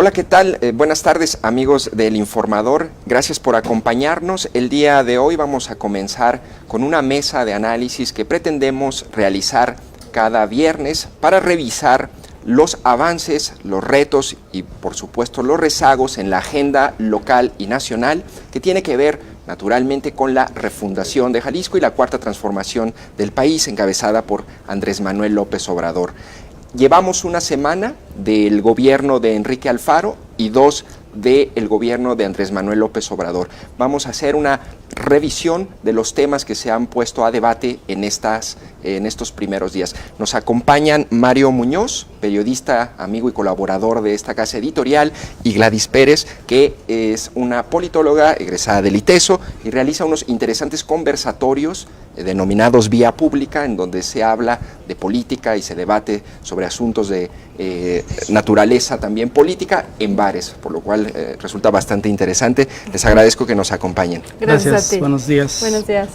Hola, ¿qué tal? Buenas tardes, amigos del Informador. Gracias por acompañarnos. El día de hoy vamos a comenzar con una mesa de análisis que pretendemos realizar cada viernes para revisar los avances, los retos y, por supuesto, los rezagos en la agenda local y nacional que tiene que ver naturalmente con la refundación de Jalisco y la cuarta transformación del país encabezada por Andrés Manuel López Obrador. Llevamos una semana del gobierno de Enrique Alfaro y 2 del gobierno de Andrés Manuel López Obrador. Vamos a hacer una revisión de los temas que se han puesto a debate en estos primeros días. Nos acompañan Mario Muñoz, periodista, amigo y colaborador de esta casa editorial, y Gladys Pérez, que es una politóloga egresada del ITESO y realiza unos interesantes conversatorios denominados Vía Pública, en donde se habla de política y se debate sobre asuntos de naturaleza también política en bares, por lo cual resulta bastante interesante. Les agradezco que nos acompañen. Gracias a ti. Buenos días. Buenos días.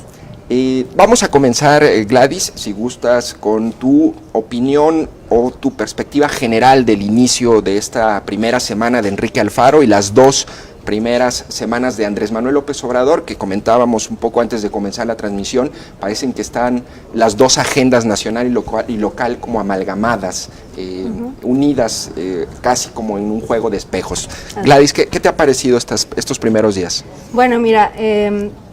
Vamos a comenzar, Gladys, si gustas, con tu opinión o tu perspectiva general del inicio de esta primera semana de Enrique Alfaro y las 2 primeras semanas de Andrés Manuel López Obrador, que comentábamos un poco antes de comenzar la transmisión. Parecen que están las 2 agendas, nacional y local, como amalgamadas, unidas casi como en un juego de espejos. Gladys, ¿qué te ha parecido estos primeros días? Bueno, mira,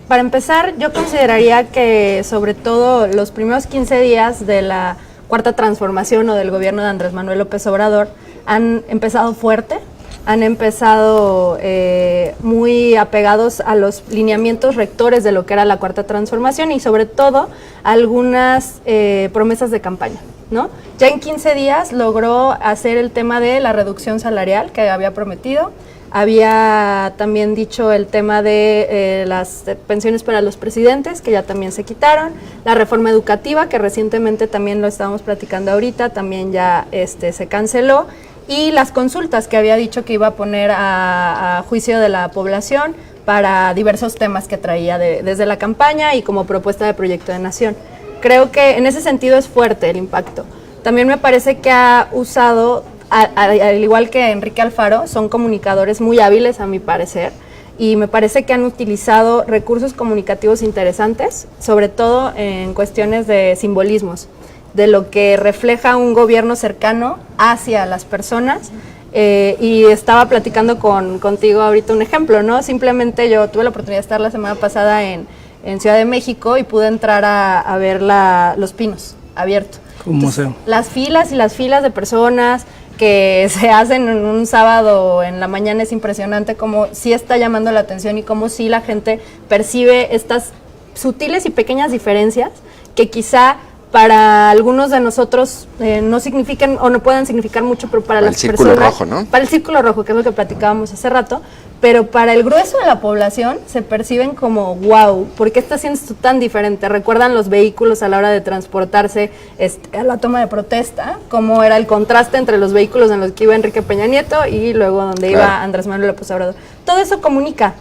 para empezar, yo consideraría que sobre todo los primeros 15 días de la cuarta transformación o del gobierno de Andrés Manuel López Obrador han empezado fuerte. Han empezado muy apegados a los lineamientos rectores de lo que era la cuarta transformación y sobre todo algunas promesas de campaña, ¿no? Ya en 15 días logró hacer el tema de la reducción salarial que había prometido. Había también dicho el tema de las pensiones para los presidentes, que ya también se quitaron. La reforma educativa, que recientemente también lo estábamos platicando ahorita, también ya se canceló. Y las consultas que había dicho que iba a poner a juicio de la población para diversos temas que traía desde la campaña y como propuesta de proyecto de nación. Creo que en ese sentido es fuerte el impacto. También me parece que ha usado, al igual que Enrique Alfaro, son comunicadores muy hábiles a mi parecer, y me parece que han utilizado recursos comunicativos interesantes, sobre todo en cuestiones de simbolismos, de lo que refleja un gobierno cercano hacia las personas. Y estaba platicando contigo ahorita un ejemplo, ¿no? Simplemente yo tuve la oportunidad de estar la semana pasada en Ciudad de México y pude entrar a ver Los Pinos abierto. Un museo. Las filas y las filas de personas que se hacen en un sábado en la mañana es impresionante, como sí está llamando la atención y como sí la gente percibe estas sutiles y pequeñas diferencias que quizá para algunos de nosotros no significan o no puedan significar mucho, pero para las personas... Para el círculo rojo, ¿no? Para el círculo rojo, que es lo que platicábamos hace rato, pero para el grueso de la población se perciben como wow, ¿por qué está haciendo esto tan diferente? ¿Recuerdan los vehículos a la hora de transportarse a la toma de protesta? ¿Cómo era el contraste entre los vehículos en los que iba Enrique Peña Nieto y luego donde iba Andrés Manuel López Obrador? Todo eso comunica,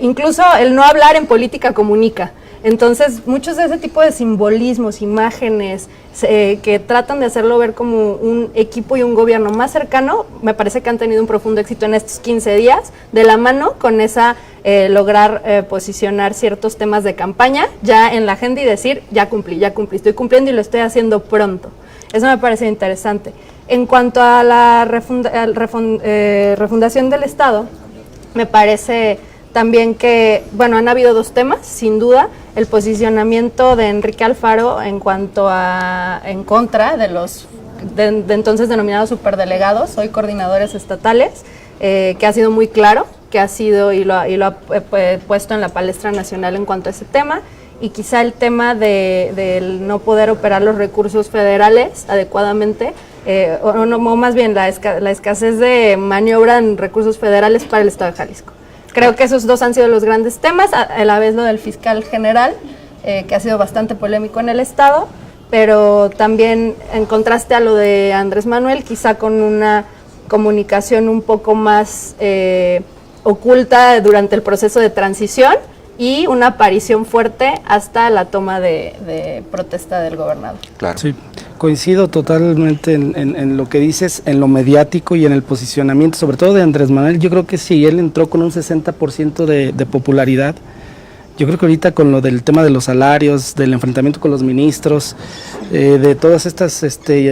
incluso el no hablar en política comunica. Entonces, muchos de ese tipo de simbolismos, imágenes, que tratan de hacerlo ver como un equipo y un gobierno más cercano, me parece que han tenido un profundo éxito en estos 15 días, de la mano con esa lograr posicionar ciertos temas de campaña ya en la agenda y decir, ya cumplí, estoy cumpliendo y lo estoy haciendo pronto. Eso me parece interesante. En cuanto a la refundación del Estado, me parece también que, bueno, han habido 2 temas, sin duda. El posicionamiento de Enrique Alfaro en cuanto a en contra de los de entonces denominados superdelegados, hoy coordinadores estatales, que ha sido muy claro, que ha sido y lo ha puesto en la palestra nacional en cuanto a ese tema, y quizá el tema del no poder operar los recursos federales adecuadamente, o más bien la escasez de maniobra en recursos federales para el Estado de Jalisco. Creo que esos 2 han sido los grandes temas, a la vez lo del fiscal general, que ha sido bastante polémico en el Estado, pero también en contraste a lo de Andrés Manuel, quizá con una comunicación un poco más oculta durante el proceso de transición y una aparición fuerte hasta la toma de protesta del gobernador. Claro. Sí. Coincido totalmente en lo que dices, en lo mediático y en el posicionamiento, sobre todo de Andrés Manuel. Yo creo que si él entró con un 60% de popularidad, yo creo que ahorita con lo del tema de los salarios, del enfrentamiento con los ministros, de todas estas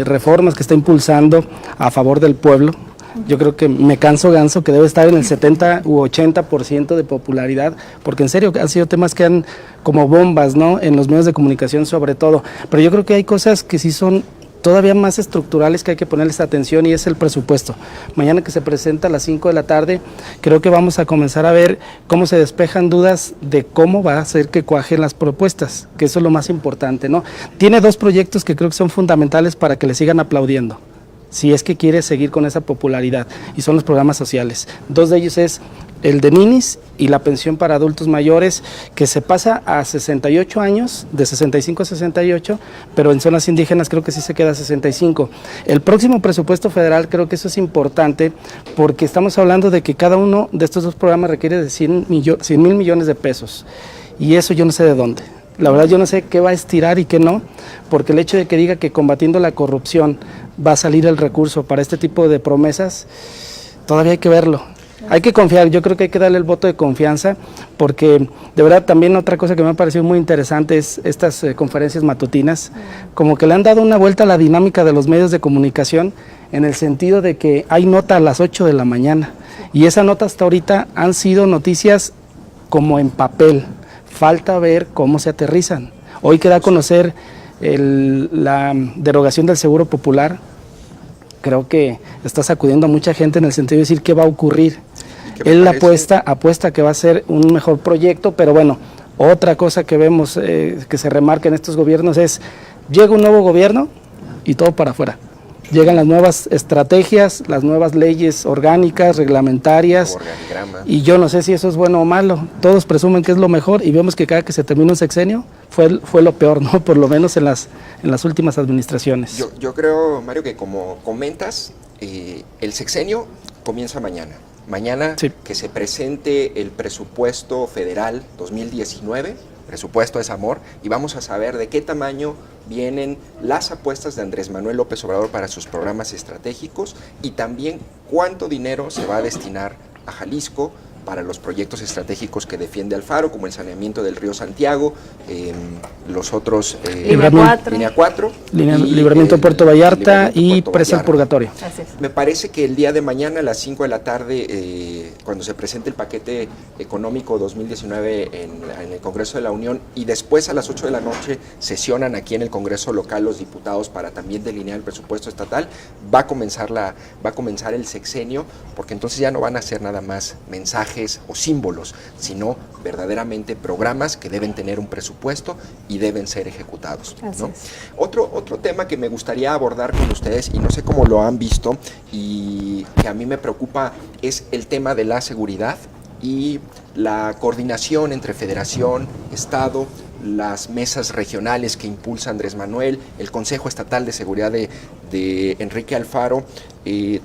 reformas que está impulsando a favor del pueblo, yo creo que me canso ganso que debe estar en el 70 u 80% de popularidad, porque en serio han sido temas que han como bombas, ¿no?, en los medios de comunicación sobre todo, pero yo creo que hay cosas que sí son todavía más estructurales que hay que ponerles atención, y es el presupuesto. Mañana que se presenta a las 5 de la tarde, creo que vamos a comenzar a ver cómo se despejan dudas de cómo va a hacer que cuajen las propuestas, que eso es lo más importante, ¿no? Tiene dos proyectos que creo que son fundamentales para que le sigan aplaudiendo, si es que quiere seguir con esa popularidad, y son los programas sociales. Dos de ellos es el de ninis y la pensión para adultos mayores, que se pasa a 68 años, de 65 a 68, pero en zonas indígenas creo que sí se queda a 65. El próximo presupuesto federal, creo que eso es importante, porque estamos hablando de que cada uno de estos dos programas requiere de 100 mil millones de pesos, y eso yo no sé de dónde. La verdad yo no sé qué va a estirar y qué no, porque el hecho de que diga que combatiendo la corrupción va a salir el recurso para este tipo de promesas, todavía hay que verlo. Hay que confiar, yo creo que hay que darle el voto de confianza, porque de verdad también otra cosa que me ha parecido muy interesante es estas conferencias matutinas, como que le han dado una vuelta a la dinámica de los medios de comunicación, en el sentido de que hay nota a las 8 de la mañana, y esa nota hasta ahorita han sido noticias como en papel. Falta ver cómo se aterrizan. Hoy queda a conocer la derogación del Seguro Popular. Creo que está sacudiendo a mucha gente en el sentido de decir qué va a ocurrir. Él apuesta que va a ser un mejor proyecto, pero bueno, otra cosa que vemos que se remarca en estos gobiernos es, llega un nuevo gobierno y todo para afuera. Llegan las nuevas estrategias, las nuevas leyes orgánicas, reglamentarias, y yo no sé si eso es bueno o malo. Todos presumen que es lo mejor, y vemos que cada que se termina un sexenio fue lo peor, ¿no? Por lo menos en las últimas administraciones. Yo creo, Mario, que como comentas, el sexenio comienza mañana. Mañana sí, que se presente el presupuesto federal 2019, presupuesto es amor, y vamos a saber de qué tamaño vienen las apuestas de Andrés Manuel López Obrador para sus programas estratégicos, y también cuánto dinero se va a destinar a Jalisco para los proyectos estratégicos que defiende Alfaro, como el saneamiento del río Santiago, los otros... Línea 4. Libramiento de Puerto Vallarta y Presa del Purgatorio. Me parece que el día de mañana a las 5 de la tarde, cuando se presente el paquete económico 2019 en el Congreso de la Unión, y después a las 8 de la noche sesionan aquí en el Congreso local los diputados para también delinear el presupuesto estatal, va a comenzar el sexenio, porque entonces ya no van a ser nada más mensajes o símbolos, sino verdaderamente programas que deben tener un presupuesto y deben ser ejecutados, ¿no? Otro tema que me gustaría abordar con ustedes, y no sé cómo lo han visto, y que a mí me preocupa, es el tema de la seguridad y la coordinación entre Federación, Estado, las mesas regionales que impulsa Andrés Manuel, el Consejo Estatal de Seguridad de Enrique Alfaro.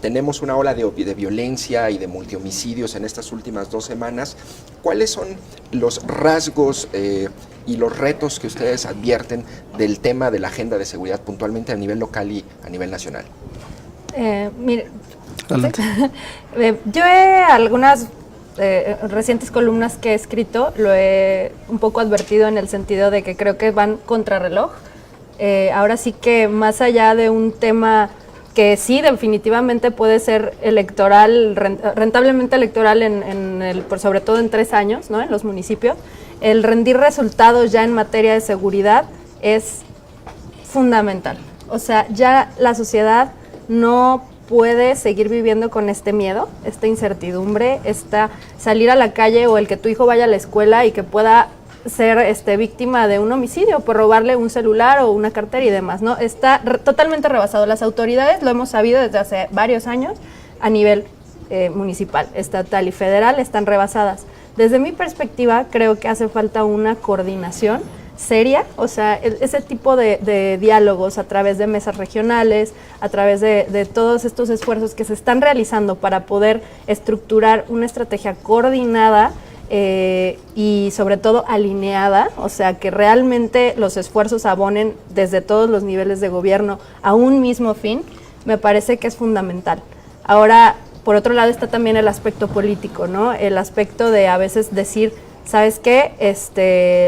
Tenemos una ola de violencia y de multihomicidios en estas últimas 2 semanas. ¿Cuáles son los rasgos y los retos que ustedes advierten del tema de la agenda de seguridad puntualmente a nivel local y a nivel nacional? Mire, yo algunas recientes columnas que he escrito lo he un poco advertido, en el sentido de que creo que van contrarreloj. Ahora sí que más allá de un tema que sí definitivamente puede ser electoral, rentablemente electoral sobre todo en 3 años, ¿no?, en los municipios, el rendir resultados ya en materia de seguridad es fundamental. O sea, ya la sociedad no puede seguir viviendo con este miedo, esta incertidumbre, salir a la calle, o el que tu hijo vaya a la escuela y que pueda ser víctima de un homicidio por robarle un celular o una cartera y demás, ¿no? Está totalmente rebasado. Las autoridades, lo hemos sabido desde hace varios años, a nivel municipal, estatal y federal, están rebasadas. Desde mi perspectiva, creo que hace falta una coordinación seria, o sea, ese tipo de diálogos a través de mesas regionales, a través de todos estos esfuerzos que se están realizando para poder estructurar una estrategia coordinada, y sobre todo alineada, o sea, que realmente los esfuerzos abonen desde todos los niveles de gobierno a un mismo fin, me parece que es fundamental. Ahora, por otro lado está también el aspecto político, ¿no? El aspecto de a veces decir, ¿sabes qué?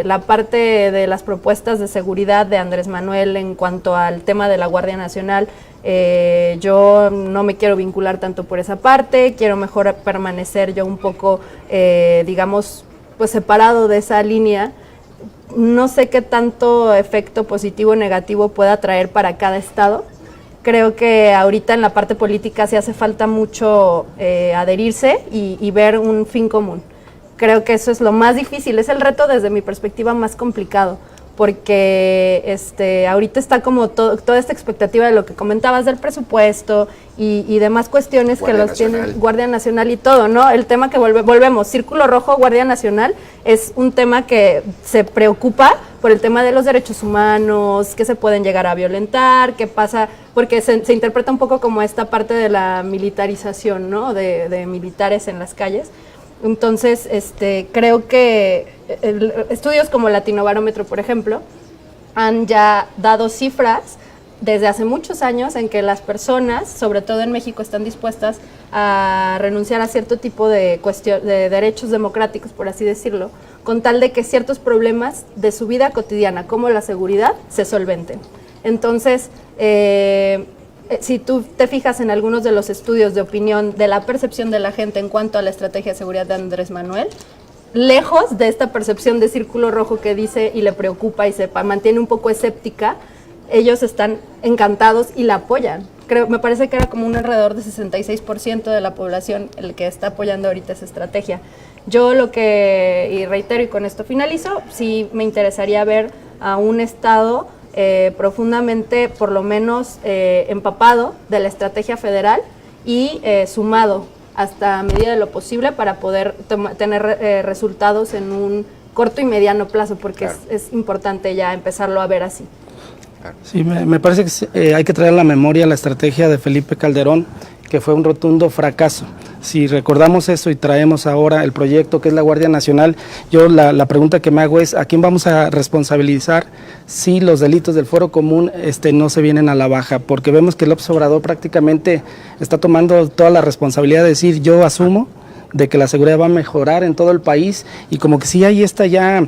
La parte de las propuestas de seguridad de Andrés Manuel en cuanto al tema de la Guardia Nacional, yo no me quiero vincular tanto por esa parte, quiero mejor permanecer yo un poco, digamos, pues separado de esa línea. No sé qué tanto efecto positivo o negativo pueda traer para cada estado. Creo que ahorita en la parte política sí hace falta mucho adherirse y ver un fin común. Creo que eso es lo más difícil, es el reto desde mi perspectiva más complicado, porque ahorita está como toda esta expectativa de lo que comentabas del presupuesto y demás cuestiones Guardia que los Nacional. Tienen Guardia Nacional y todo, ¿no? El tema que volvemos, Círculo Rojo, Guardia Nacional, es un tema que se preocupa por el tema de los derechos humanos, que se pueden llegar a violentar, qué pasa, porque se interpreta un poco como esta parte de la militarización, ¿no? De militares en las calles. Entonces, creo que estudios como Latinobarómetro, por ejemplo, han ya dado cifras desde hace muchos años en que las personas, sobre todo en México, están dispuestas a renunciar a cierto tipo de derechos democráticos, por así decirlo, con tal de que ciertos problemas de su vida cotidiana, como la seguridad, se solventen. Entonces, si tú te fijas en algunos de los estudios de opinión de la percepción de la gente en cuanto a la estrategia de seguridad de Andrés Manuel, lejos de esta percepción de Círculo Rojo que dice y le preocupa y se mantiene un poco escéptica, ellos están encantados y la apoyan. Me parece que era como un alrededor de 66% de la población el que está apoyando ahorita esa estrategia. Yo y reitero y con esto finalizo, sí me interesaría ver a un estado profundamente, por lo menos, empapado de la estrategia federal y sumado hasta medida de lo posible para poder tener resultados en un corto y mediano plazo, porque claro, es importante ya empezarlo a ver así. Sí, me parece que hay que traer a la memoria la estrategia de Felipe Calderón, que fue un rotundo fracaso. Si recordamos eso y traemos ahora el proyecto que es la Guardia Nacional, yo la pregunta que me hago es, ¿a quién vamos a responsabilizar si los delitos del fuero común no se vienen a la baja? Porque vemos que López Obrador prácticamente está tomando toda la responsabilidad de decir, yo asumo de que la seguridad va a mejorar en todo el país, y como que sí hay esta ya,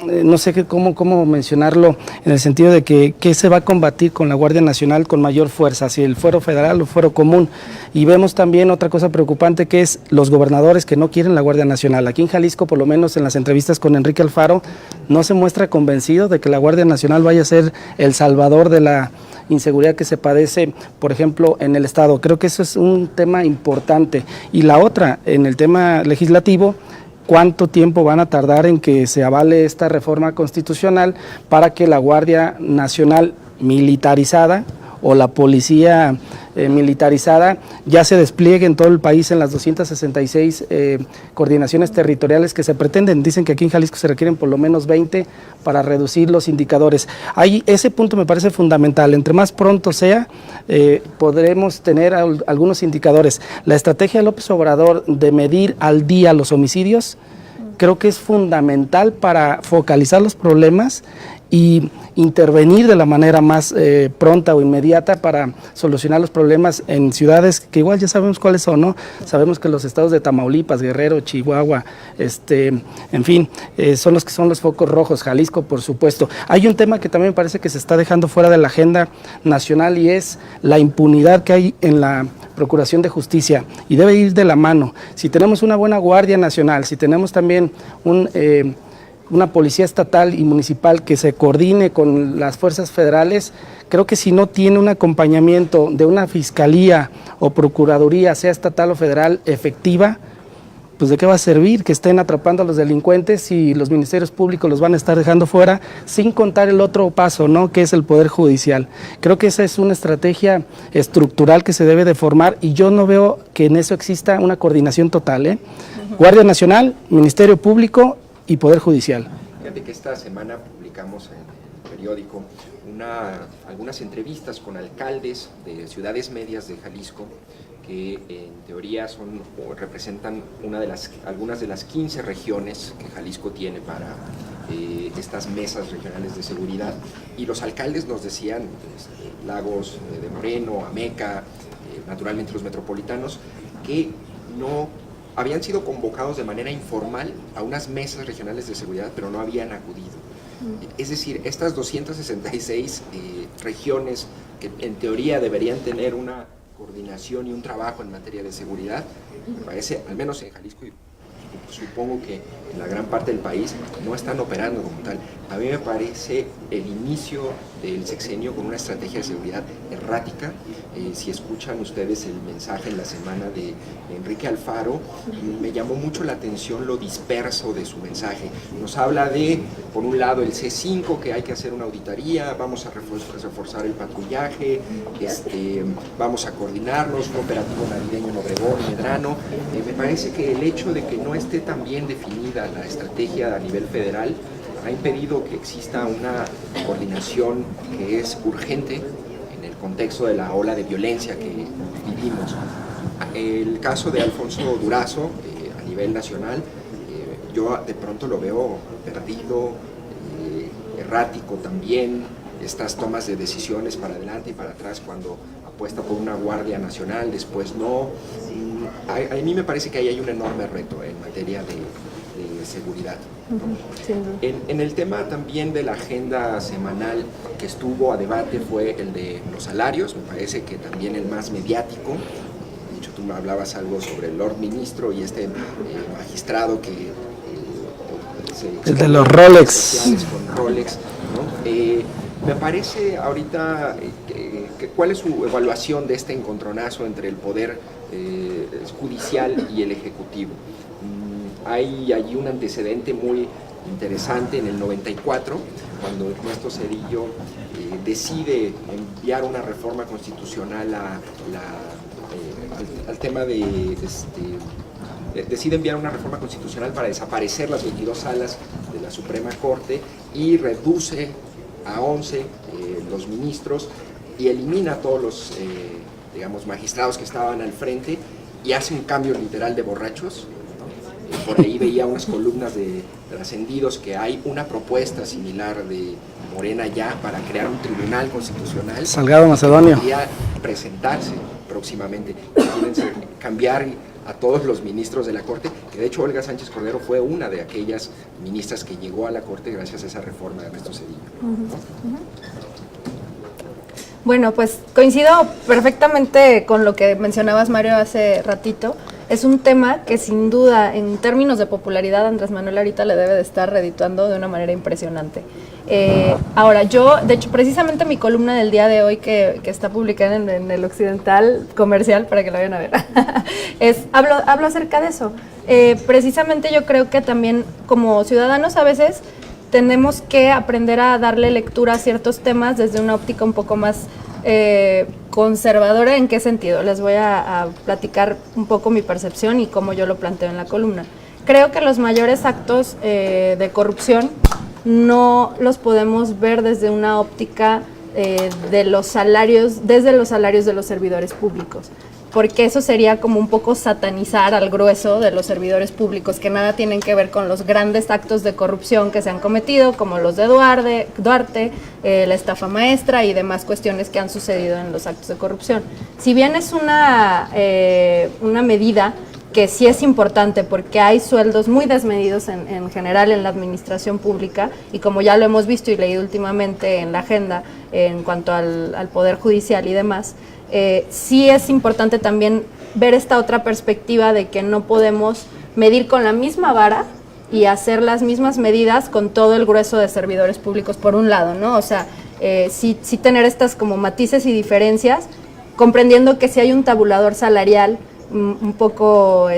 no sé cómo mencionarlo, en el sentido de que se va a combatir con la Guardia Nacional con mayor fuerza, si el fuero federal o fuero común. Y vemos también otra cosa preocupante, que es los gobernadores que no quieren la Guardia Nacional. Aquí en Jalisco, por lo menos en las entrevistas con Enrique Alfaro, no se muestra convencido de que la Guardia Nacional vaya a ser el salvador de la inseguridad que se padece, por ejemplo, en el estado. Creo que eso es un tema importante. Y la otra, en el tema legislativo, ¿cuánto tiempo van a tardar en que se avale esta reforma constitucional para que la Guardia Nacional militarizada o la policía militarizada ya se despliegue en todo el país en las 266 coordinaciones territoriales que se pretenden? Dicen que aquí en Jalisco se requieren por lo menos 20 para reducir los indicadores. Ahí, ese punto me parece fundamental. Entre más pronto sea, podremos tener algunos indicadores. La estrategia de López Obrador de medir al día los homicidios, creo que es fundamental para focalizar los problemas y intervenir de la manera más pronta o inmediata para solucionar los problemas en ciudades que igual ya sabemos cuáles son, ¿no? Sabemos que los estados de Tamaulipas, Guerrero, Chihuahua, en fin, son los que son los focos rojos, Jalisco, por supuesto. Hay un tema que también me parece que se está dejando fuera de la agenda nacional, y es la impunidad que hay en la Procuración de Justicia, y debe ir de la mano. Si tenemos una buena Guardia Nacional, si tenemos también una policía estatal y municipal que se coordine con las fuerzas federales, creo que si no tiene un acompañamiento de una fiscalía o procuraduría, sea estatal o federal, efectiva, pues de qué va a servir que estén atrapando a los delincuentes si los ministerios públicos los van a estar dejando fuera, sin contar el otro paso, ¿no?, que es el Poder Judicial. Creo que esa es una estrategia estructural que se debe de formar, y yo no veo que en eso exista una coordinación total, Guardia Nacional, Ministerio Público y Poder Judicial. Fíjate que esta semana publicamos en el periódico algunas entrevistas con alcaldes de ciudades medias de Jalisco que en teoría son o representan algunas de las 15 regiones que Jalisco tiene para estas mesas regionales de seguridad, y los alcaldes nos decían, Lagos de Moreno, Ameca, naturalmente los metropolitanos, que no habían sido convocados de manera informal a unas mesas regionales de seguridad, pero no habían acudido. Es decir, estas 266 regiones que en teoría deberían tener una coordinación y un trabajo en materia de seguridad, me parece, al menos en Jalisco y supongo que en la gran parte del país, no están operando como tal. A mí me parece el inicio del sexenio con una estrategia de seguridad errática. Si escuchan ustedes el mensaje en la semana de Enrique Alfaro, me llamó mucho la atención lo disperso de su mensaje. Nos habla de, por un lado, el C5, que hay que hacer una auditoría, vamos a reforzar el patrullaje, vamos a coordinarnos, un operativo navideño en Obregón y Medrano. Me parece que el hecho de que no esté tan bien definida la estrategia a nivel federal ha impedido que exista una coordinación que es urgente en el contexto de la ola de violencia que vivimos. El caso de Alfonso Durazo a nivel nacional, yo de pronto lo veo perdido, errático también, estas tomas de decisiones para adelante y para atrás cuando apuesta por una Guardia Nacional, después no. A mí me parece que ahí hay un enorme reto en materia de seguridad. En el tema también de la agenda semanal que estuvo a debate fue el de los salarios, me parece que también el más mediático. De hecho, tú me hablabas algo sobre el Lord Ministro y magistrado que el de los Rolex. Con Rolex, ¿no? Me parece ahorita, ¿cuál es su evaluación de este encontronazo entre el poder judicial y el ejecutivo? Hay allí un antecedente muy interesante en el 94, cuando Ernesto Zedillo decide enviar una reforma constitucional al tema de... decide enviar una reforma constitucional para desaparecer las 22 salas de la Suprema Corte y reduce a 11 los ministros y elimina a todos los magistrados que estaban al frente y hace un cambio literal de borrachos. Por ahí veía unas columnas de trascendidos que hay una propuesta similar de Morena ya para crear un tribunal constitucional. Salgado Macedonio. Podría presentarse próximamente. Imagínense, cambiar a todos los ministros de la Corte, que de hecho Olga Sánchez Cordero fue una de aquellas ministras que llegó a la Corte gracias a esa reforma de Ernesto Zedillo. Bueno, pues coincido perfectamente con lo que mencionabas, Mario, hace ratito. Es un tema que sin duda, en términos de popularidad, Andrés Manuel ahorita le debe de estar redituando de una manera impresionante. Ahora, yo, de hecho, precisamente mi columna del día de hoy, que está publicada en el Occidental Comercial, para que la vayan a ver, hablo acerca de eso. Precisamente yo creo que también como ciudadanos a veces tenemos que aprender a darle lectura a ciertos temas desde una óptica un poco más conservadora. ¿En qué sentido? Les voy a platicar un poco mi percepción y cómo yo lo planteo en la columna. Creo que los mayores actos de corrupción no los podemos ver desde una óptica de los salarios, desde los salarios de los servidores públicos, porque eso sería como un poco satanizar al grueso de los servidores públicos, que nada tienen que ver con los grandes actos de corrupción que se han cometido, como los de Duarte, la estafa maestra y demás cuestiones que han sucedido en los actos de corrupción. Si bien es una medida que sí es importante porque hay sueldos muy desmedidos en general en la administración pública, y como ya lo hemos visto y leído últimamente en la agenda en cuanto al Poder Judicial y demás, sí es importante también ver esta otra perspectiva de que no podemos medir con la misma vara y hacer las mismas medidas con todo el grueso de servidores públicos por un lado, ¿no? O sea, sí tener estas como matices y diferencias, comprendiendo que si hay un tabulador salarial un poco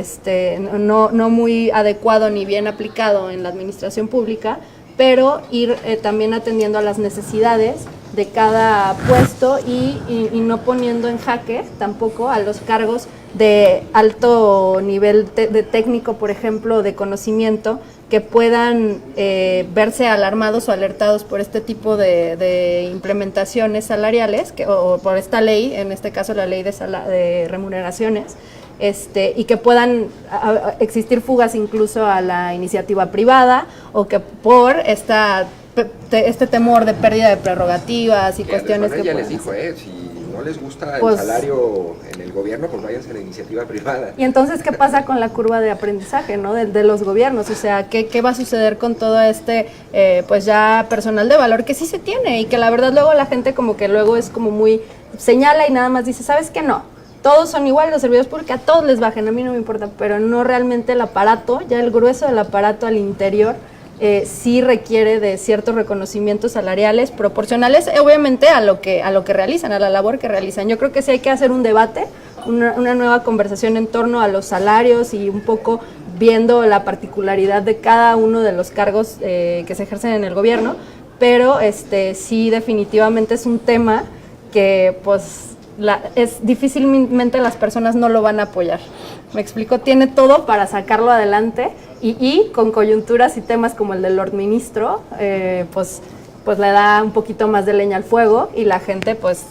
no muy adecuado ni bien aplicado en la administración pública, pero ir también atendiendo a las necesidades de cada puesto y no poniendo en jaque tampoco a los cargos de alto nivel de técnico, por ejemplo, de conocimiento, que puedan verse alarmados o alertados por este tipo de implementaciones salariales, o por esta ley, en este caso la ley de remuneraciones, y que puedan existir fugas incluso a la iniciativa privada, o que por este temor de pérdida de prerrogativas y cuestiones que ya puedan les dijo, si no les gusta pues, el salario en el gobierno, pues váyanse a la iniciativa privada. Y entonces, ¿qué pasa con la curva de aprendizaje, ¿no? de los gobiernos? O sea, ¿qué va a suceder con todo pues ya personal de valor que sí se tiene? Y que la verdad luego la gente como que luego es como muy, señala y nada más dice, ¿sabes qué? No, todos son iguales, los servidores públicos, a todos les bajen, a mí no me importa, pero no realmente el aparato, ya el grueso del aparato al interior, sí requiere de ciertos reconocimientos salariales proporcionales, obviamente a lo que realizan, a la labor que realizan. Yo creo que sí hay que hacer un debate, una nueva conversación en torno a los salarios y un poco viendo la particularidad de cada uno de los cargos que se ejercen en el gobierno, pero sí definitivamente es un tema que pues difícilmente las personas no lo van a apoyar. Me explico, tiene todo para sacarlo adelante y con coyunturas y temas como el del Lord Ministro, pues le da un poquito más de leña al fuego y la gente pues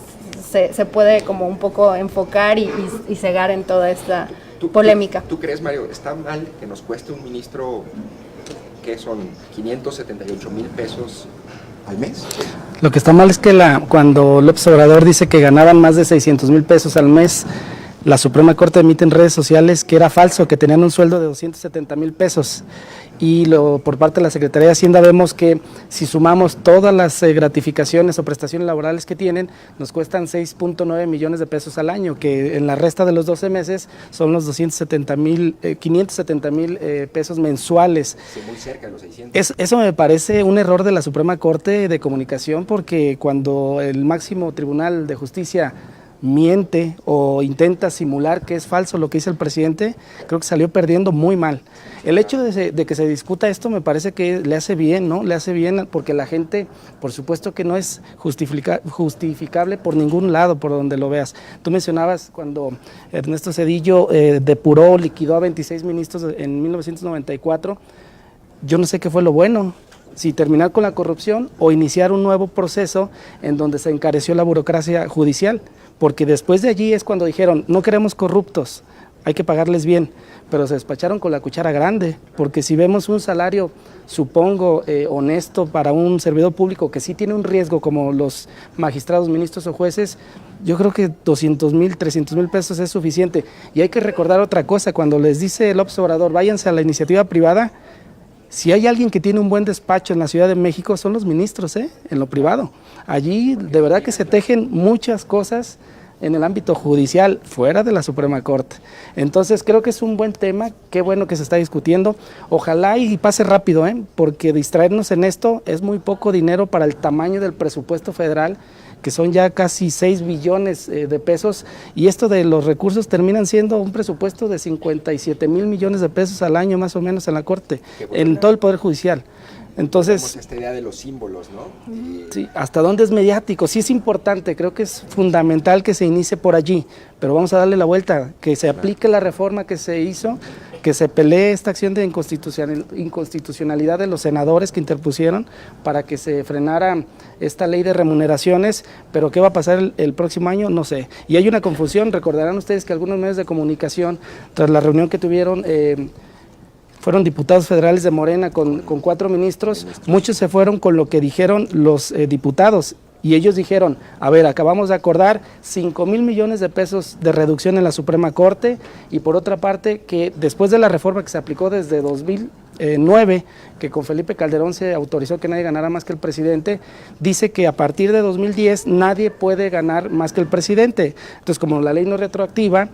se puede como un poco enfocar y cegar en toda esta polémica. ¿Tú crees, Mario, está mal que nos cueste un ministro que son 578,000 pesos al mes? Lo que está mal es que cuando López Obrador dice que ganaban más de 600,000 pesos al mes, la Suprema Corte emite en redes sociales que era falso, que tenían un sueldo de 270,000 pesos. Y por parte de la Secretaría de Hacienda vemos que si sumamos todas las gratificaciones o prestaciones laborales que tienen, nos cuestan 6.9 millones de pesos al año, que en la resta de los 12 meses son los 570,000 pesos mensuales. Sí, muy cerca de los 600. Eso me parece un error de la Suprema Corte de Comunicación, porque cuando el máximo Tribunal de Justicia miente o intenta simular que es falso lo que dice el presidente, creo que salió perdiendo muy mal. El hecho de que se discuta esto me parece que le hace bien, ¿no? Le hace bien porque la gente, por supuesto que no es justificable por ningún lado, por donde lo veas. Tú mencionabas cuando Ernesto Zedillo liquidó a 26 ministros en 1994, yo no sé qué fue lo bueno, si terminar con la corrupción o iniciar un nuevo proceso en donde se encareció la burocracia judicial, porque después de allí es cuando dijeron, no queremos corruptos, hay que pagarles bien, pero se despacharon con la cuchara grande, porque si vemos un salario, supongo, honesto para un servidor público que sí tiene un riesgo como los magistrados, ministros o jueces, yo creo que 200,000, 300,000 pesos es suficiente. Y hay que recordar otra cosa, cuando les dice López Obrador, váyanse a la iniciativa privada, si hay alguien que tiene un buen despacho en la Ciudad de México son los ministros, en lo privado. Allí de verdad que se tejen muchas cosas en el ámbito judicial, fuera de la Suprema Corte. Entonces creo que es un buen tema, qué bueno que se está discutiendo. Ojalá y pase rápido, porque distraernos en esto es muy poco dinero para el tamaño del presupuesto federal, que son ya casi 6 billones de pesos, y esto de los recursos terminan siendo un presupuesto de 57,000 millones de pesos al año más o menos en la Corte, en todo el Poder Judicial. Entonces, esta idea de los símbolos, ¿no? Sí, hasta dónde es mediático, sí es importante, creo que es fundamental que se inicie por allí, pero vamos a darle la vuelta, que se aplique la reforma que se hizo, que se pelee esta acción de inconstitucionalidad de los senadores que interpusieron para que se frenara esta ley de remuneraciones, pero ¿qué va a pasar el próximo año? No sé. Y hay una confusión, recordarán ustedes que algunos medios de comunicación, tras la reunión que tuvieron, fueron diputados federales de Morena con 4 ministros, muchos se fueron con lo que dijeron los diputados, y ellos dijeron, a ver, acabamos de acordar 5,000 millones de pesos de reducción en la Suprema Corte, y por otra parte, que después de la reforma que se aplicó desde 2009, que con Felipe Calderón se autorizó que nadie ganara más que el presidente, dice que a partir de 2010 nadie puede ganar más que el presidente. Entonces, como la ley no es retroactiva,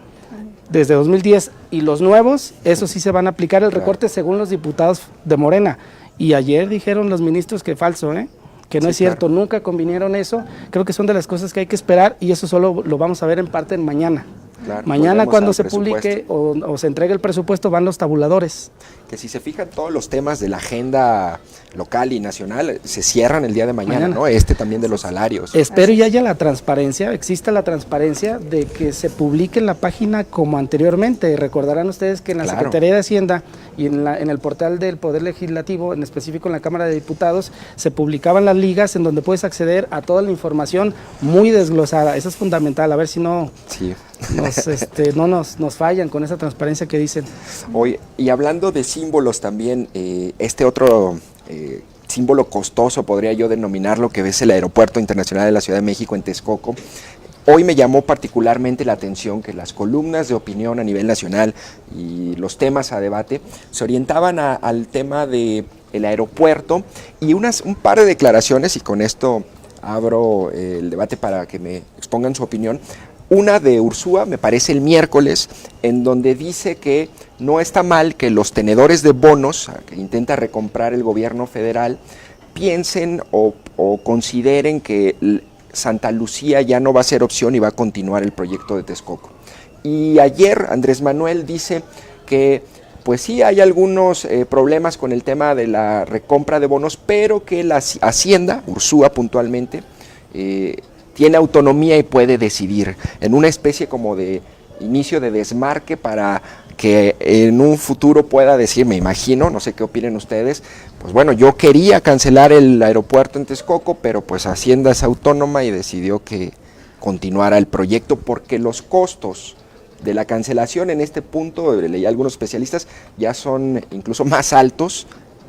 desde 2010 y los nuevos, eso sí se van a aplicar el recorte según los diputados de Morena. Y ayer dijeron los ministros que falso, que no es cierto, nunca convinieron eso. Creo que son de las cosas que hay que esperar, y eso solo lo vamos a ver en parte mañana. Mañana cuando se publique o se entregue el presupuesto van los tabuladores. que si se fijan todos los temas de la agenda local y nacional se cierran el día de mañana, ¿no? Este también de los salarios. Espero y haya la transparencia, exista la transparencia de que se publique en la página como anteriormente. Recordarán ustedes que en la Secretaría de Hacienda y en el portal del Poder Legislativo, en específico en la Cámara de Diputados, se publicaban las ligas en donde puedes acceder a toda la información muy desglosada. Eso es fundamental, a ver si no... Sí. no nos fallan con esa transparencia que dicen. Hoy, y hablando de símbolos también, este otro símbolo costoso, podría yo denominarlo, que es el Aeropuerto Internacional de la Ciudad de México en Texcoco. Hoy me llamó particularmente la atención que las columnas de opinión a nivel nacional y los temas a debate se orientaban al tema del aeropuerto y un par de declaraciones, y con esto abro el debate para que me expongan su opinión. Una de Ursúa, me parece el miércoles, en donde dice que no está mal que los tenedores de bonos que intenta recomprar el gobierno federal piensen o consideren que Santa Lucía ya no va a ser opción y va a continuar el proyecto de Texcoco. Y ayer Andrés Manuel dice que pues sí hay algunos problemas con el tema de la recompra de bonos, pero que la Hacienda, Ursúa puntualmente, tiene autonomía y puede decidir en una especie como de inicio de desmarque para que en un futuro pueda decir, me imagino, no sé qué opinen ustedes, pues bueno, yo quería cancelar el aeropuerto en Texcoco, pero pues Hacienda es autónoma y decidió que continuara el proyecto porque los costos de la cancelación en este punto, leí a algunos especialistas, ya son incluso más altos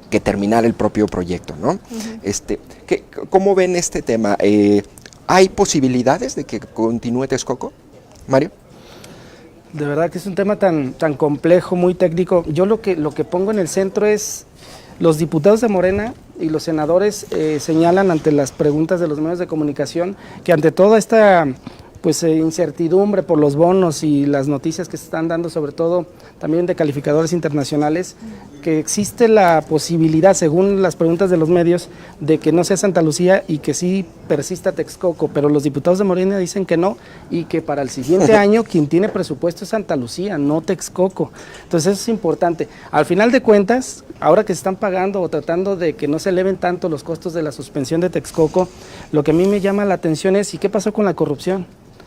que terminar el propio proyecto, ¿no? ¿Cómo ven este tema? ¿Hay posibilidades de que continúe Texcoco, Mario? De verdad que es un tema tan complejo, muy técnico. Yo lo que pongo en el centro es los diputados de Morena y los senadores señalan ante las preguntas de los medios de comunicación que ante toda esta incertidumbre por los bonos y las noticias que se están dando, sobre todo también de calificadores internacionales, que existe la posibilidad, según las preguntas de los medios, de que no sea Santa Lucía y que sí persista Texcoco, pero los diputados de Morena dicen que no y que para el siguiente año quien tiene presupuesto es Santa Lucía, no Texcoco. Entonces eso es importante. Al final de cuentas, ahora que se están pagando o tratando de que no se eleven tanto los costos de la suspensión de Texcoco, lo que a mí me llama la atención es, ¿y qué pasó con la corrupción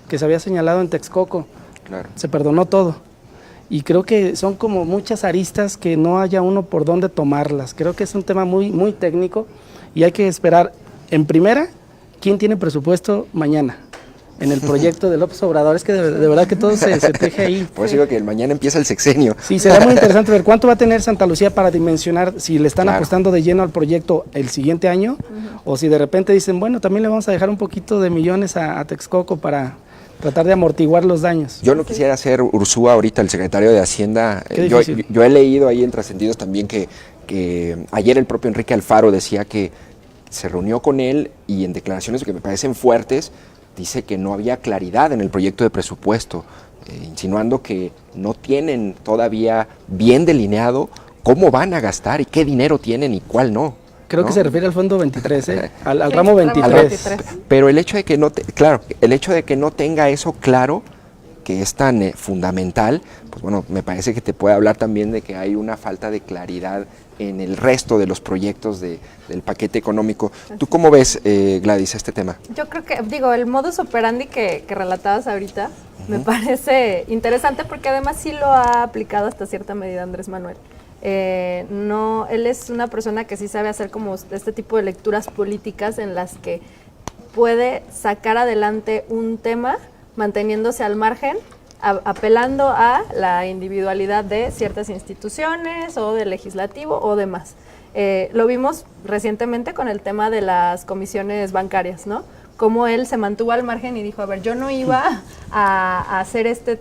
que se había señalado en Texcoco? Claro. Se perdonó todo. Y creo que son como muchas aristas que no haya uno por dónde tomarlas. Creo que es un tema muy, muy técnico y hay que esperar, en primera, quién tiene presupuesto mañana en el proyecto de López Obrador. Es que de verdad que todo se teje ahí. Por eso digo que mañana empieza el sexenio. Sí, será muy interesante ver cuánto va a tener Santa Lucía para dimensionar si le están apostando de lleno al proyecto el siguiente año o si de repente dicen, bueno, también le vamos a dejar un poquito de millones a Texcoco para tratar de amortiguar los daños. Yo no quisiera ser Ursúa ahorita, el secretario de Hacienda. Yo he leído ahí en Trascendidos también que ayer el propio Enrique Alfaro decía que se reunió con él y en declaraciones que me parecen fuertes, dice que no había claridad en el proyecto de presupuesto, insinuando que no tienen todavía bien delineado cómo van a gastar y qué dinero tienen y cuál no. Creo ¿no? que se refiere al fondo 23, al ramo 23. Pero el hecho de que el hecho de que no tenga eso claro, que es tan fundamental, pues bueno, me parece que te puede hablar también de que hay una falta de claridad en el resto de los proyectos del paquete económico. ¿Tú cómo ves, Gladys, este tema? Yo creo que, el modus operandi que relatabas ahorita me parece interesante porque además sí lo ha aplicado hasta cierta medida Andrés Manuel. No, él es una persona que sí sabe hacer como este tipo de lecturas políticas en las que puede sacar adelante un tema manteniéndose al margen, apelando a la individualidad de ciertas instituciones o del legislativo o demás. Lo vimos recientemente con el tema de las comisiones bancarias, ¿no? Cómo él se mantuvo al margen y dijo, a ver, yo no iba a hacer este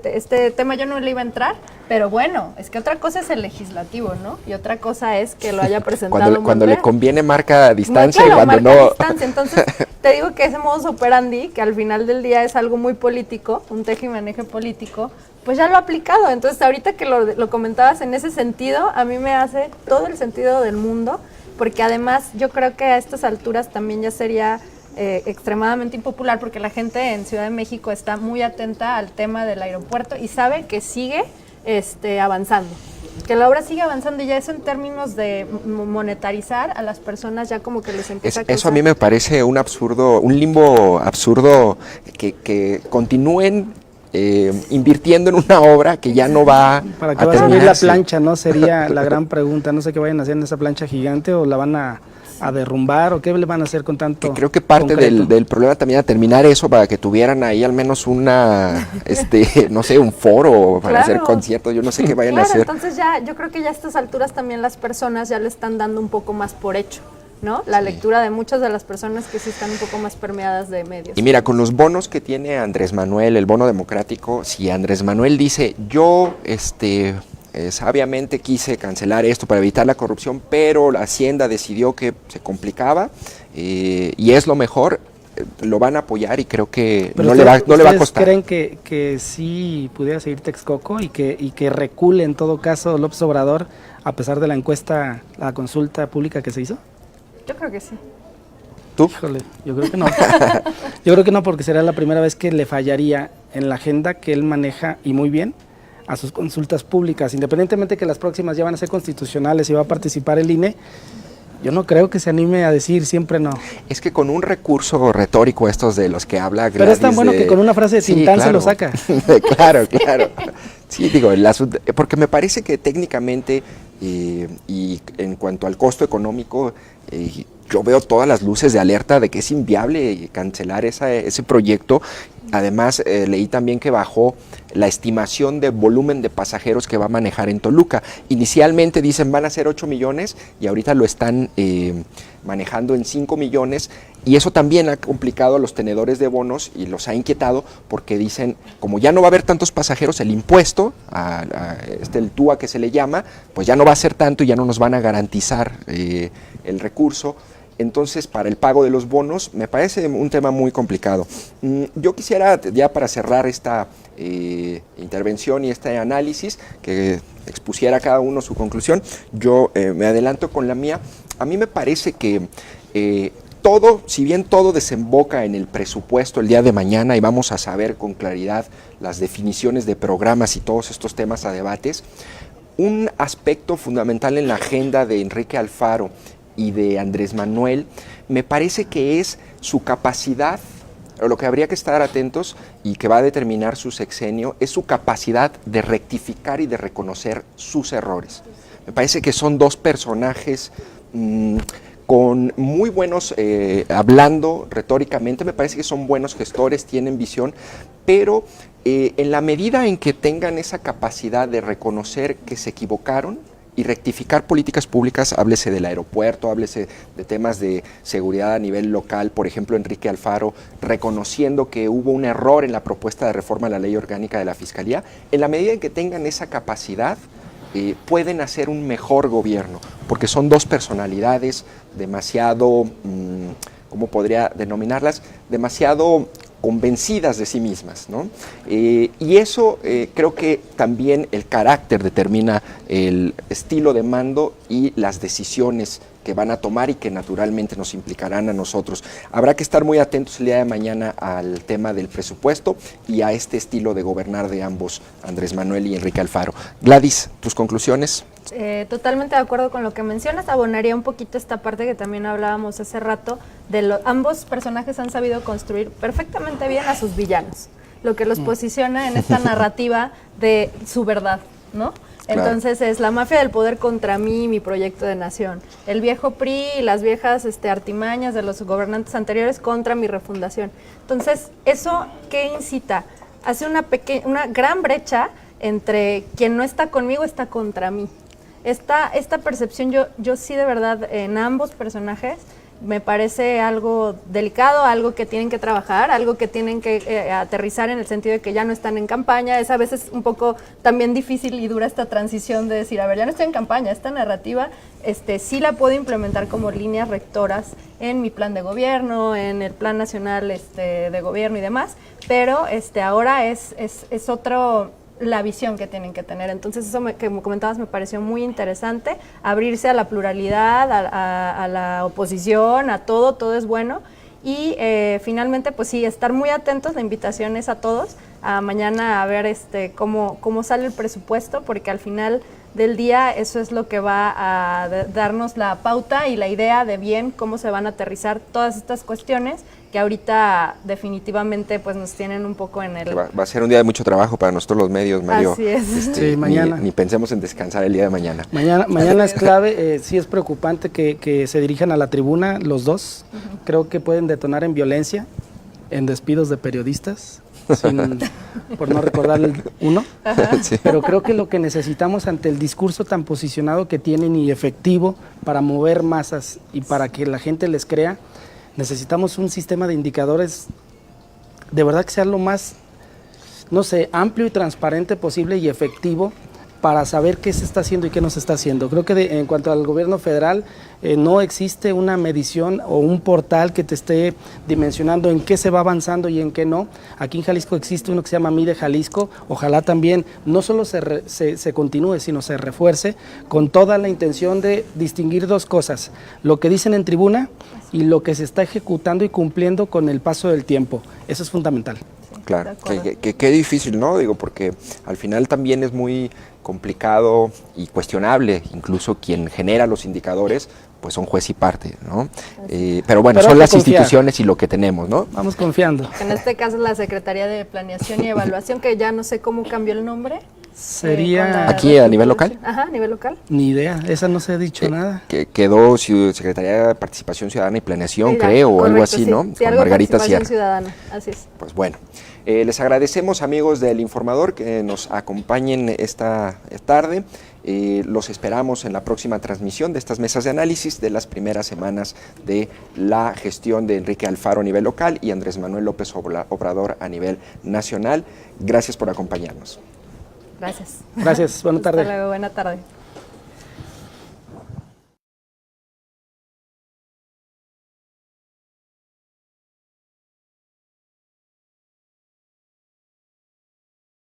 tema, yo no le iba a entrar, pero bueno, es que otra cosa es el legislativo, ¿no? Y otra cosa es que lo haya presentado cuando le conviene marca distancia claro, y cuando marca no... distancia. Entonces, te digo que ese modus operandi, que al final del día es algo muy político, un teje y maneje político, pues ya lo ha aplicado. Entonces, ahorita que lo comentabas en ese sentido, a mí me hace todo el sentido del mundo, porque además yo creo que a estas alturas también ya sería extremadamente impopular, porque la gente en Ciudad de México está muy atenta al tema del aeropuerto y sabe que sigue avanzando. que la obra sigue avanzando y ya eso en términos de monetarizar a las personas ya como que les empieza a causar. Eso a mí me parece un absurdo, un limbo absurdo que continúen invirtiendo en una obra que ya no va ¿Para qué a va a subir la terminarse. plancha? ¿No? Sería la gran pregunta. No sé qué vayan a hacer en esa plancha gigante o la van a derrumbar o qué le van a hacer con tanto Que creo que parte del problema también era terminar eso para que tuvieran ahí al menos una, no sé, un foro para hacer conciertos, yo no sé qué vayan a hacer. Entonces ya, yo creo que ya a estas alturas también las personas ya le están dando un poco más por hecho, ¿no? La lectura de muchas de las personas que sí están un poco más permeadas de medios. Y mira, con los bonos que tiene Andrés Manuel, el bono democrático, si Andrés Manuel dice, yo, sabiamente quise cancelar esto para evitar la corrupción, pero la Hacienda decidió que se complicaba y es lo mejor, lo van a apoyar y creo que no le va a costar. ¿Creen que sí pudiera seguir Texcoco y que recule en todo caso López Obrador a pesar de la encuesta, la consulta pública que se hizo? Yo creo que sí. ¿Tú? Híjole, yo creo que no. Yo creo que no, porque será la primera vez que le fallaría en la agenda que él maneja y muy bien a sus consultas públicas, independientemente que las próximas ya van a ser constitucionales y va a participar el INE. Yo no creo que se anime a decir siempre no. Es que con un recurso retórico estos de los que habla Gladys. Pero es tan bueno que con una frase de Tintán se lo saca. Claro. Sí, digo, porque me parece que técnicamente y en cuanto al costo económico, yo veo todas las luces de alerta de que es inviable cancelar ese proyecto. Además, leí también que bajó la estimación de volumen de pasajeros que va a manejar en Toluca. Inicialmente dicen van a ser 8 millones y ahorita lo están manejando en 5 millones y eso también ha complicado a los tenedores de bonos y los ha inquietado porque dicen, como ya no va a haber tantos pasajeros, el impuesto, el TUA que se le llama, pues ya no va a ser tanto y ya no nos van a garantizar el recurso. Entonces, para el pago de los bonos, me parece un tema muy complicado. Yo quisiera, ya para cerrar esta intervención y este análisis, que expusiera cada uno su conclusión, yo me adelanto con la mía. A mí me parece que si bien todo desemboca en el presupuesto el día de mañana y vamos a saber con claridad las definiciones de programas y todos estos temas a debates, un aspecto fundamental en la agenda de Enrique Alfaro y de Andrés Manuel, me parece que es su capacidad, o lo que habría que estar atentos y que va a determinar su sexenio, es su capacidad de rectificar y de reconocer sus errores. Me parece que son dos personajes con muy buenos, hablando retóricamente, me parece que son buenos gestores, tienen visión, pero en la medida en que tengan esa capacidad de reconocer que se equivocaron, y rectificar políticas públicas, háblese del aeropuerto, háblese de temas de seguridad a nivel local, por ejemplo, Enrique Alfaro reconociendo que hubo un error en la propuesta de reforma a la ley orgánica de la Fiscalía, en la medida en que tengan esa capacidad, pueden hacer un mejor gobierno, porque son dos personalidades demasiado, ¿cómo podría denominarlas? Demasiado convencidas de sí mismas, ¿no? Y eso creo que también el carácter determina el estilo de mando y las decisiones que van a tomar y que naturalmente nos implicarán a nosotros. Habrá que estar muy atentos el día de mañana al tema del presupuesto y a este estilo de gobernar de ambos, Andrés Manuel y Enrique Alfaro. Gladys, ¿tus conclusiones? Totalmente de acuerdo con lo que mencionas. Abonaría un poquito esta parte que también hablábamos hace rato, ambos personajes han sabido construir perfectamente bien a sus villanos, lo que los posiciona en esta narrativa de su verdad, ¿no? Claro. Entonces es la mafia del poder contra mí, mi proyecto de nación. El viejo PRI y las viejas artimañas de los gobernantes anteriores contra mi refundación. Entonces, ¿eso qué incita? Hace una gran brecha entre quien no está conmigo está contra mí. Esta percepción yo sí de verdad en ambos personajes me parece algo delicado, algo que tienen que trabajar, algo que tienen que aterrizar en el sentido de que ya no están en campaña. Es a veces un poco también difícil y dura esta transición de decir, a ver, ya no estoy en campaña, esta narrativa sí la puedo implementar como líneas rectoras en mi plan de gobierno, en el plan nacional de gobierno y demás, pero ahora es otro la visión que tienen que tener. Entonces eso que comentabas me pareció muy interesante, abrirse a la pluralidad, a la oposición, a todo es bueno y finalmente pues sí, estar muy atentos, la invitación es a todos a mañana a ver cómo sale el presupuesto, porque al final del día, eso es lo que va a darnos la pauta y la idea de bien cómo se van a aterrizar todas estas cuestiones que ahorita definitivamente pues nos tienen un poco en el... Va a ser un día de mucho trabajo para nosotros los medios, Mario. Así es. Sí, mañana. Ni pensemos en descansar el día de mañana. Mañana es clave, sí es preocupante que se dirijan a la tribuna los dos. Creo que pueden detonar en violencia, en despidos de periodistas, por no recordar el uno. Sí. Pero creo que lo que necesitamos ante el discurso tan posicionado que tienen y efectivo para mover masas y para que la gente les crea, necesitamos un sistema de indicadores de verdad que sea lo más, no sé, amplio y transparente posible y efectivo para saber qué se está haciendo y qué no se está haciendo. Creo que en cuanto al gobierno federal, no existe una medición o un portal que te esté dimensionando en qué se va avanzando y en qué no. Aquí en Jalisco existe uno que se llama Mide Jalisco. Ojalá también no solo se continúe, sino se refuerce con toda la intención de distinguir dos cosas: lo que dicen en tribuna y lo que se está ejecutando y cumpliendo con el paso del tiempo. Eso es fundamental. Claro, qué difícil, ¿no? Digo, porque al final también es muy complicado y cuestionable, incluso quien genera los indicadores, pues son juez y parte, ¿no? Pero bueno, son las instituciones y lo que tenemos, ¿no? Vamos confiando. En este caso la Secretaría de Planeación y Evaluación, que ya no sé cómo cambió el nombre. Sería... ¿Aquí a nivel local? Ajá, a nivel local. Ni idea, esa no se ha dicho nada. Que quedó Secretaría de Participación Ciudadana y Planeación, Sí, creo, o algo así, sí. ¿no? Sí, Con Margarita Participación Sierra. Ciudadana, así es. Pues bueno, les agradecemos, amigos del Informador, que nos acompañen esta tarde. Los esperamos en la próxima transmisión de estas mesas de análisis de las primeras semanas de la gestión de Enrique Alfaro a nivel local y Andrés Manuel López Obrador a nivel nacional. Gracias por acompañarnos. Gracias. Gracias, buena tarde. Hasta luego, buena tarde.